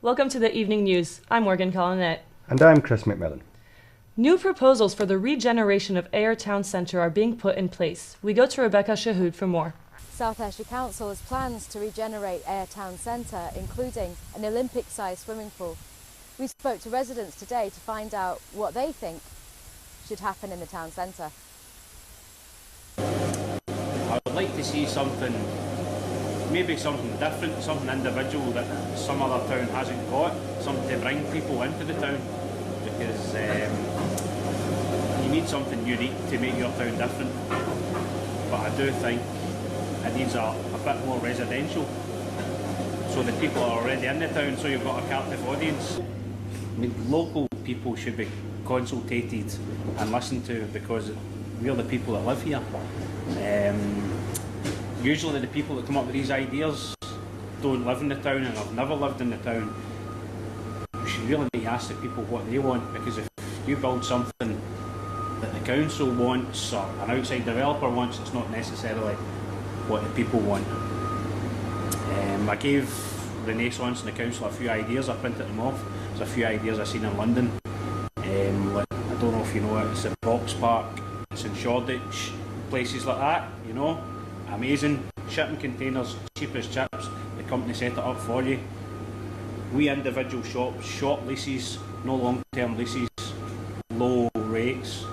Welcome to the Evening News. I'm Morgane Colinet. And I'm Chris MacMillan. New proposals for the regeneration of Ayr Town Centre are being put in place. We go to Rebecca Shahoud for more. South Ayrshire Council has plans to regenerate Ayr Town Centre, including an Olympic-sized swimming pool. We spoke to residents today to find out what they think should happen in the town centre. I would like to see something, maybe something different, something individual that some other town hasn't got, something to bring people into the town, because you need something unique to make your town different. But I do think it needs a bit more residential, so the people are already in the town, so you've got a captive audience. I mean, local people should be consulted and listened to, because we're the people that live here. Usually the people that come up with these ideas don't live in the town and have never lived in the town. We should really need to ask the people what they want, because if you build something that the council wants or an outside developer wants, it's not necessarily what the people want. I gave Renaissance and the council a few ideas, I printed them off. There's a few ideas I've seen in London. Like, I don't know if you know it, it's in Box Park, it's in Shoreditch, places like that, you know. Amazing, shipping containers, cheap as chips, the company set it up for you. We individual shops, short leases, no long-term leases, low rates,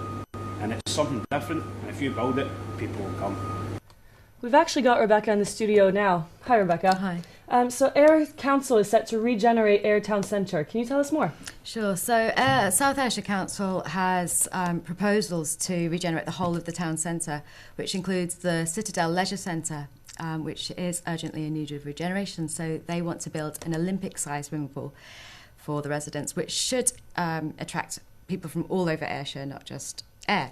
and it's something different, and if you build it, people will come. We've actually got Rebecca in the studio now. Hi Rebecca. Hi. So Ayr Council is set to regenerate Ayr Town Centre. Can you tell us more? Sure. So South Ayrshire Council has proposals to regenerate the whole of the town centre, which includes the Citadel Leisure Centre, which is urgently in need of regeneration. So they want to build an Olympic-sized swimming pool for the residents, which should attract people from all over Ayrshire, not just Ayr.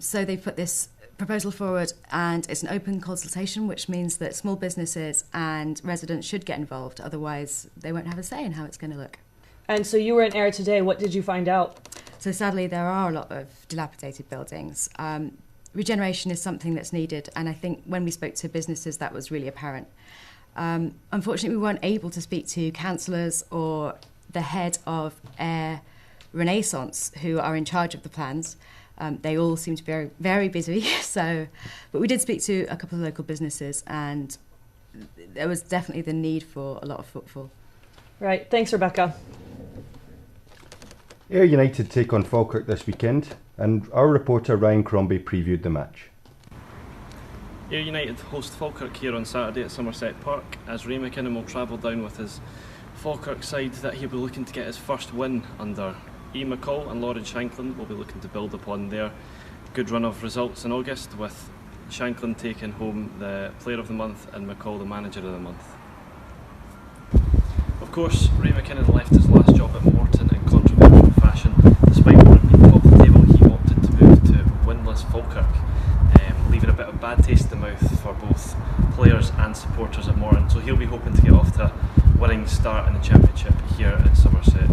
So they've put this proposal forward, and it's an open consultation, which means that small businesses and residents should get involved, otherwise they won't have a say in how it's going to look. And so you were in Ayr today. What did you find out? So sadly there are a lot of dilapidated buildings. Regeneration is something that's needed, and I think when we spoke to businesses that was really apparent. Unfortunately we weren't able to speak to councillors or the head of Ayr Renaissance, who are in charge of the plans. They all seem to be very, very busy. But we did speak to a couple of local businesses, and there was definitely the need for a lot of footfall. Right, thanks Rebecca. Ayr United take on Falkirk this weekend, and our reporter Ryan Crombie previewed the match. Ayr United host Falkirk here on Saturday at Somerset Park, as Ray MacKinnon will travel down with his Falkirk side that he'll be looking to get his first win under. Ian McCall and Lauren Shanklin will be looking to build upon their good run of results in August, with Shanklin taking home the Player of the Month and McCall the Manager of the Month. Of course, Ray MacKinnon left his last job at Morton in controversial fashion. Despite Morton being top of the table, he opted to move to winless Falkirk, leaving a bit of bad taste in the mouth for both players and supporters at Morton. So he'll be hoping to get off to a winning start in the Championship here at Somerset.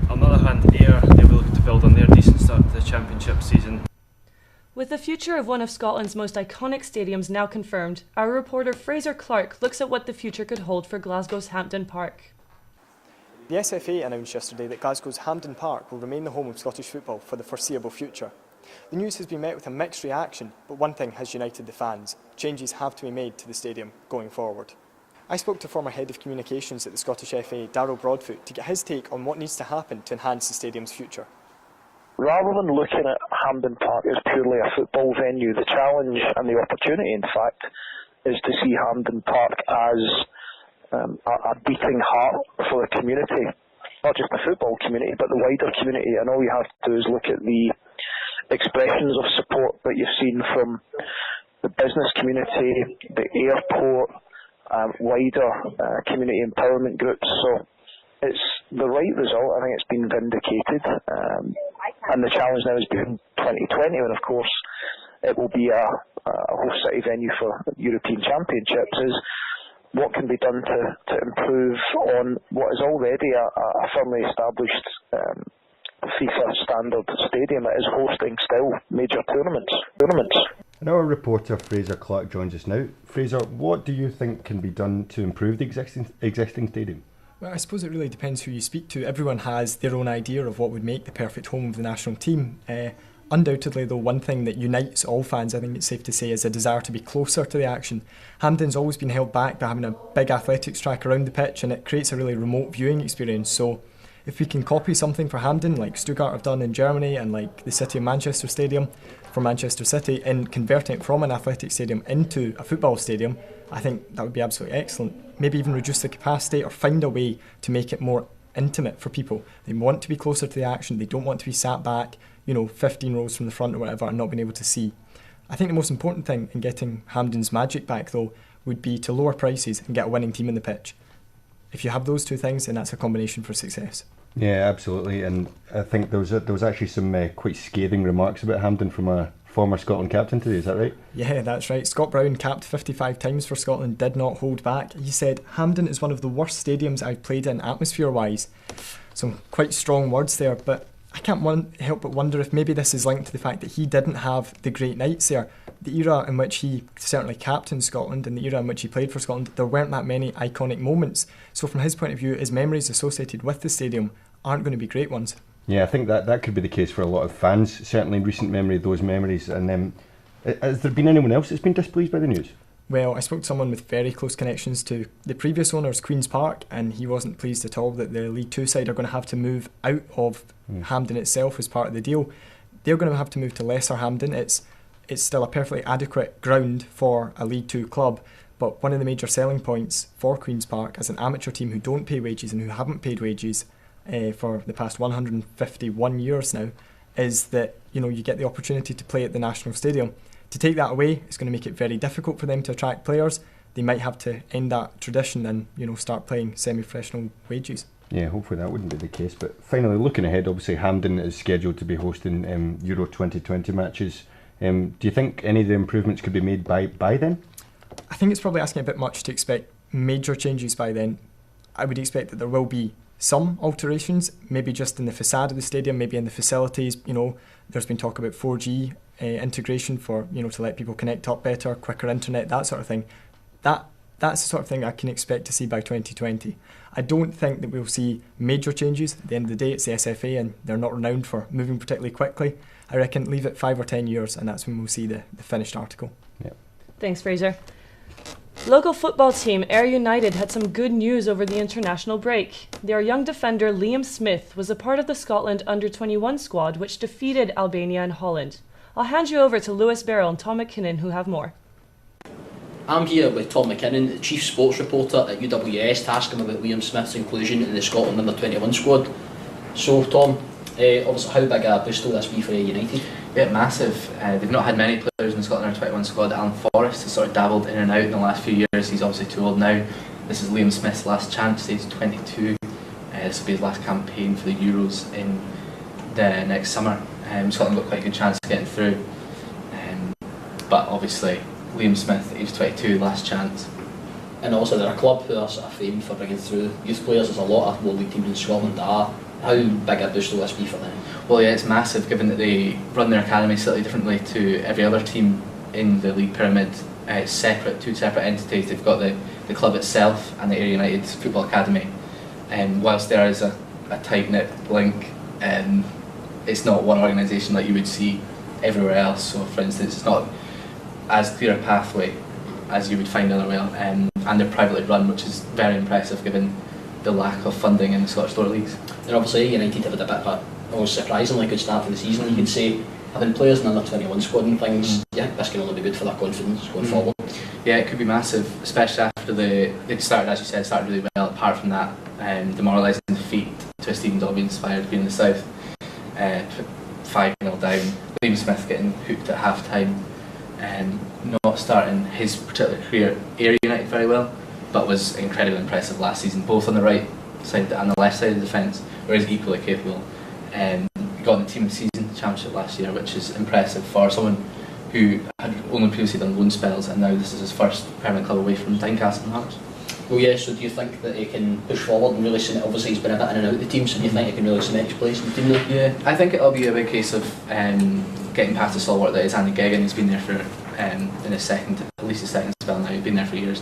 On the other hand, Ayr, they'll be looking to build on their decent start to the Championship season. With the future of one of Scotland's most iconic stadiums now confirmed, our reporter Fraser Clarke looks at what the future could hold for Glasgow's Hampden Park. The SFA announced yesterday that Glasgow's Hampden Park will remain the home of Scottish football for the foreseeable future. The news has been met with a mixed reaction, but one thing has united the fans: changes have to be made to the stadium going forward. I spoke to former Head of Communications at the Scottish FA, Darryl Broadfoot, to get his take on what needs to happen to enhance the stadium's future. Rather than looking at Hampden Park as purely a football venue, the challenge and the opportunity, in fact, is to see Hampden Park as a beating heart for the community. Not just the football community, but the wider community. And all you have to do is look at the expressions of support that you've seen from the business community, the airport, wider community empowerment groups. So it's the right result. I think it's been vindicated, and the challenge now has been 2020, and of course it will be a host city venue for European Championships. Is what can be done to improve on what is already a firmly established FIFA standard stadium that is hosting still major tournaments. And our reporter Fraser Clarke joins us now. Fraser, what do you think can be done to improve the existing stadium? Well, I suppose it really depends who you speak to. Everyone has their own idea of what would make the perfect home of the national team. Undoubtedly, though, one thing that unites all fans, I think it's safe to say, is a desire to be closer to the action. Hampden's always been held back by having a big athletics track around the pitch, and it creates a really remote viewing experience. So if we can copy something for Hampden, like Stuttgart have done in Germany and like the City of Manchester Stadium for Manchester City, in converting it from an athletic stadium into a football stadium, I think that would be absolutely excellent. Maybe even reduce the capacity or find a way to make it more intimate for people. They want to be closer to the action, they don't want to be sat back, 15 rows from the front or whatever and not being able to see. I think the most important thing in getting Hampden's magic back, though, would be to lower prices and get a winning team in the pitch. If you have those two things, then that's a combination for success. Yeah, absolutely. And I think there was actually some quite scathing remarks about Hampden from a former Scotland captain today, is that right? Yeah, that's right. Scott Brown, capped 55 times for Scotland, did not hold back. He said, "Hampden is one of the worst stadiums I've played in atmosphere-wise." Some quite strong words there, but I can't help but wonder if maybe this is linked to the fact that he didn't have the great nights there. The era in which he certainly captained Scotland and the era in which he played for Scotland, there weren't that many iconic moments. So from his point of view, his memories associated with the stadium aren't going to be great ones. Yeah, I think that could be the case for a lot of fans, certainly in recent memory of those memories. And has there been anyone else that's been displeased by the news? Well, I spoke to someone with very close connections to the previous owners, Queen's Park, and he wasn't pleased at all that the League Two side are going to have to move out of Hampden itself as part of the deal. They're going to have to move to Lesser Hampden. It's still a perfectly adequate ground for a League Two club, but one of the major selling points for Queen's Park as an amateur team who don't pay wages and who haven't paid wages for the past 151 years now is that you get the opportunity to play at the National Stadium. To take that away, it's going to make it very difficult for them to attract players. They might have to end that tradition and start playing semi-professional wages. Yeah, hopefully that wouldn't be the case. But finally, looking ahead, obviously Hampden is scheduled to be hosting Euro 2020 matches. Do you think any of the improvements could be made by then? I think it's probably asking a bit much to expect major changes by then. I would expect that there will be some alterations, maybe just in the facade of the stadium, maybe in the facilities. There's been talk about 4G integration for to let people connect up better, quicker internet, that sort of thing. That's the sort of thing I can expect to see by 2020. I don't think that we'll see major changes. At the end of the day, it's the SFA and they're not renowned for moving particularly quickly. I reckon leave it 5 or 10 years and that's when we'll see the finished article. Yeah. Thanks, Fraser. Local football team Ayr United had some good news over the international break. Their young defender Liam Smith was a part of the Scotland under-21 squad which defeated Albania and Holland. I'll hand you over to Lewis Birrell and Tom MacKinnon who have more. I'm here with Tom MacKinnon, the Chief Sports Reporter at UWS, to ask him about Liam Smith's inclusion in the Scotland under-21 squad. So Tom, obviously how big a boost will this be for Ayr United? Yeah, massive. They've not had many players in the Scotland under-21 squad. Alan Forrest has sort of dabbled in and out in the last few years. He's obviously too old now. This is Liam Smith's last chance. He's 22. This will be his last campaign for the Euros in the next summer. Scotland got quite a good chance of getting through. But obviously, Liam Smith, age 22, last chance. And also they're a club who are sort of famed for bringing through youth players. There's a lot of low league teams in Scotland that are. How big a boost will this be for them? Well, yeah, it's massive given that they run their academy slightly differently to every other team in the league pyramid. It's separate, two separate entities. They've got the club itself and the Ayr United Football Academy. Whilst there is a tight-knit link, it's not one organisation like you would see everywhere else. So, for instance, it's not as clear a pathway as you would find elsewhere, and they're privately run, which is very impressive given the lack of funding in the Scottish lower leagues. And obviously United have had a bit of a almost surprisingly good start to the season. You can say having players in the under-21 squad and things, yeah, this can only be good for their confidence going forward. Yeah, it could be massive, especially after it started, as you said, started really well. Apart from that demoralising defeat to a Stephen Dobbie-inspired being in the south, 5-0 down. Liam Smith getting hooked at half time, not starting his particular career Ayr United very well, but was incredibly impressive last season, both on the right side and the left side of the defence, where he's equally capable. He got in the team of the season championship last year, which is impressive for someone who had only previously done loan spells, and now this is his first permanent club away from Tynecastle and Hearts. Well, yeah, so do you think that he can push forward and really cement? Obviously he's been a bit in and out of the team, so do you think he can really cement his place in the team now? Yeah, I think it'll be a big case of getting past the stalwart that is Andy Geoghegan. He's been there for at least his second spell now. He's been there for years,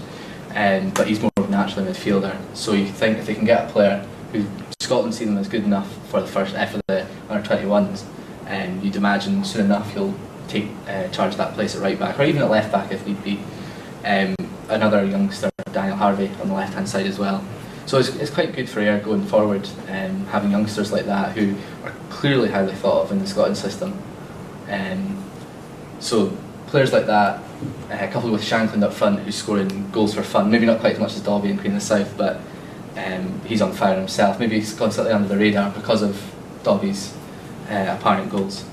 but he's more scored naturally midfielder. So you think if they can get a player who Scotland see them as good enough for the first for the under 21s, and you'd imagine soon enough he'll take charge of that place at right back or even at left back if need be. Another youngster, Daniel Harvey, on the left hand side as well. So it's quite good for Ayr going forward, having youngsters like that who are clearly highly thought of in the Scotland system. So players like that, coupled with Shankland up front, who's scoring goals for fun, maybe not quite as much as Dalby and Queen of the South, but he's on fire himself. Maybe he's gone slightly under the radar because of Dalby's apparent goals.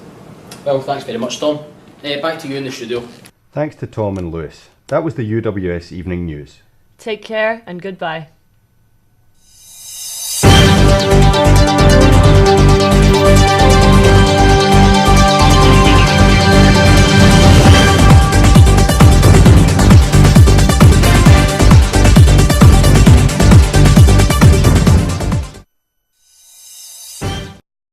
Well, thanks very much, Tom. Back to you in the studio. Thanks to Tom and Lewis. That was the UWS Evening News. Take care and goodbye.